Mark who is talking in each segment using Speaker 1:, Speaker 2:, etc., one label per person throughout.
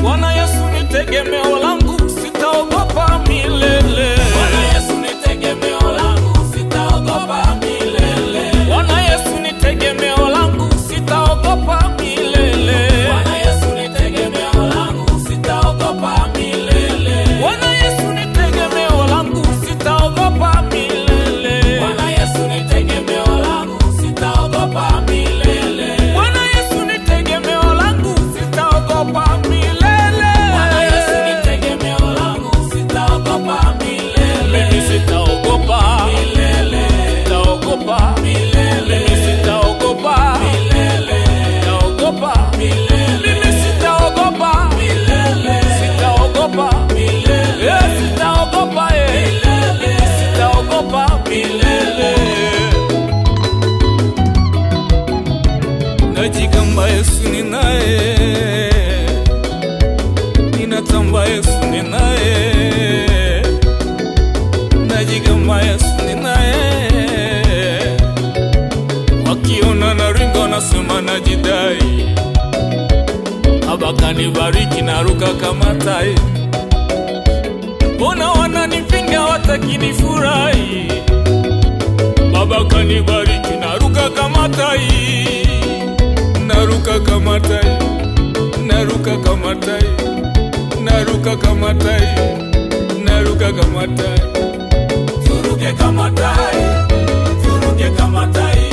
Speaker 1: Bwana Yesu ni tegemeo langu, sitaogopa milele. Bwana Yesu ni tegemeo langu, sitaogopa milele. Bwana Yesu ni tegemeo langu, sitaogopa milele. Bwana Yesu ni tegemeo langu, sitaogopa milele. Bwana Yesu ni tegemeo langu, sitaogopa milele. Bwana Yesu ni tegemeo langu, sitaogopa milele. Bwana Yesu ni tegemeo langu, sitaogopa milele. Bwana Yesu ni tegemeo langu, sitaogopa milele. Mimi sitaogopa milele. Sitaogopa milele. Mimi sitaogopa milele. Sitaogopa milele. Mimi sitaogopa milele. Sitaogopa milele. Sitaogopa milele. Sitaogopa milele. Najigamba Yesu ni naye, ninatamba Yesu ni naye, najigamba Yesu ni naye. Wakiona naringa nasema najidai, Baba kanibariki naruka kama tai. Mbona wananipinga wataki nifurahi? Baba kanibariki naruka kama tai. Naruka kama tai, naruka kama tai, naruka kama tai, naruka kama tai. Turuke kama tai, turuke kama tai,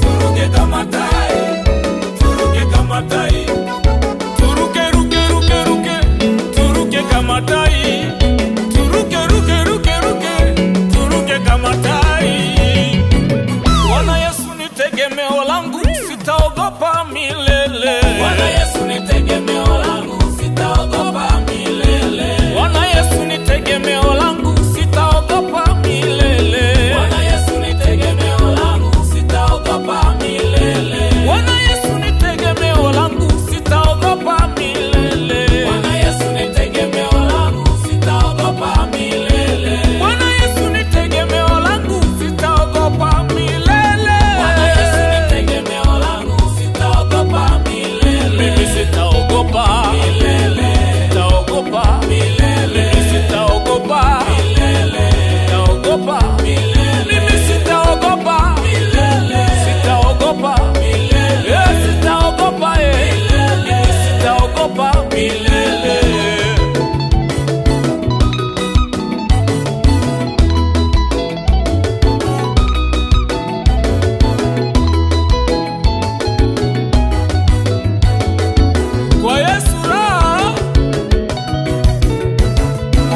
Speaker 1: turuke kama tai, turuke kama tai. Turuke ruke ruke ruke, turuke kama tai. Turuke ruke ruke ruke, turuke kama tai. Bwana Yesu ni tegemeo langu, sitaogopa milele. Bwana Yesu ni tegemeo langu, sitaogopa milele. Bwana Yesu ni tegemeo langu, sitaogopa milele. Bwana Yesu ni tegemeo langu, sitaogopa milele. Bwana Yesu ni tegemeo langu, sitaogopa milele. Bwana Yesu ni tegemeo langu, sitaogopa milele. Bwana Yesu ni tegemeo langu, sitaogopa milele. Bwana Yesu ni tegemeo langu, sitaogopa milele. Mimi sitaogopa milele. Sitaogopa milele. Mimi sitaogopa milele. Sitaogopa milele. Mimi sitaogopa milele. Sitaogopa milele. Sitaogopa milele. Sitaogopa milele. Kwa Yesu raha,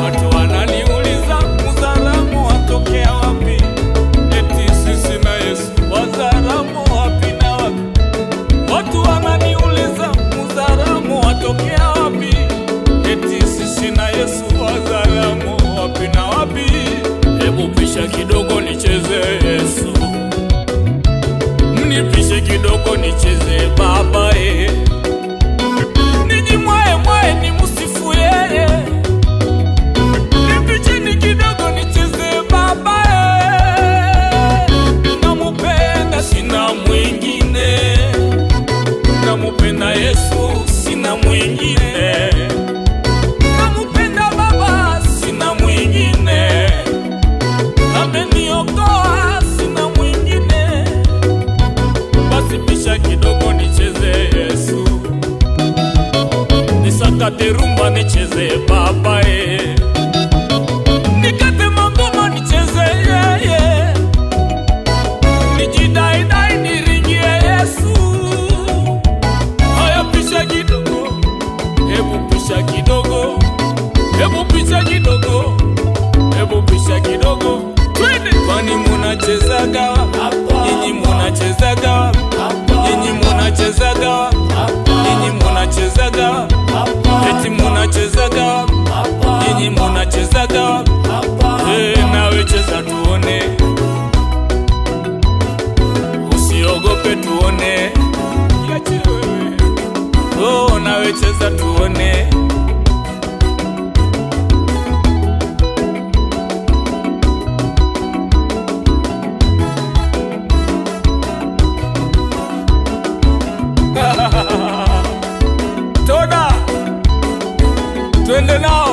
Speaker 1: watu wananiuliza Mzaramo watokea wapi? Eti sisi na Yesu Wazaramo wapi na wapi? Watu wananiuliza Mzaramo watokea wapi? Eti sisi na Yesu Wazaramo wapi na wapi? Hebu pisha kidogo nicheze Yesu, mnipishe kidogo nicheze Baba Nijimwae mwae ni musifu yeye. Nipicheni kidogo nicheze Baba Namupenda sina mwingine. Namupenda Yesu sina mwingine. Namupenda Baba sina mwingine. Ameniokoa sina mwingine. Basi pisha kidogo nicheze Yesu, nisakate rumba nicheze Baba nikate mangoma nicheze yeye. Nijidai dai niringie Yesu. Haya pisha kidogo, hebu pisha kidogo, hebu pisha kidogo, hebu pisha kidogo. Twende kwani munachezaga hapa, nyinyi munachezaga hapa, nyinyi munachezaga hapa, nyinyi munachezaga hapa, eti munachezaga hapa, nyinyi munachezaga hapa. Nawe cheza tuone, usiogope tuone. Oh, nawe cheza tuone. twende nao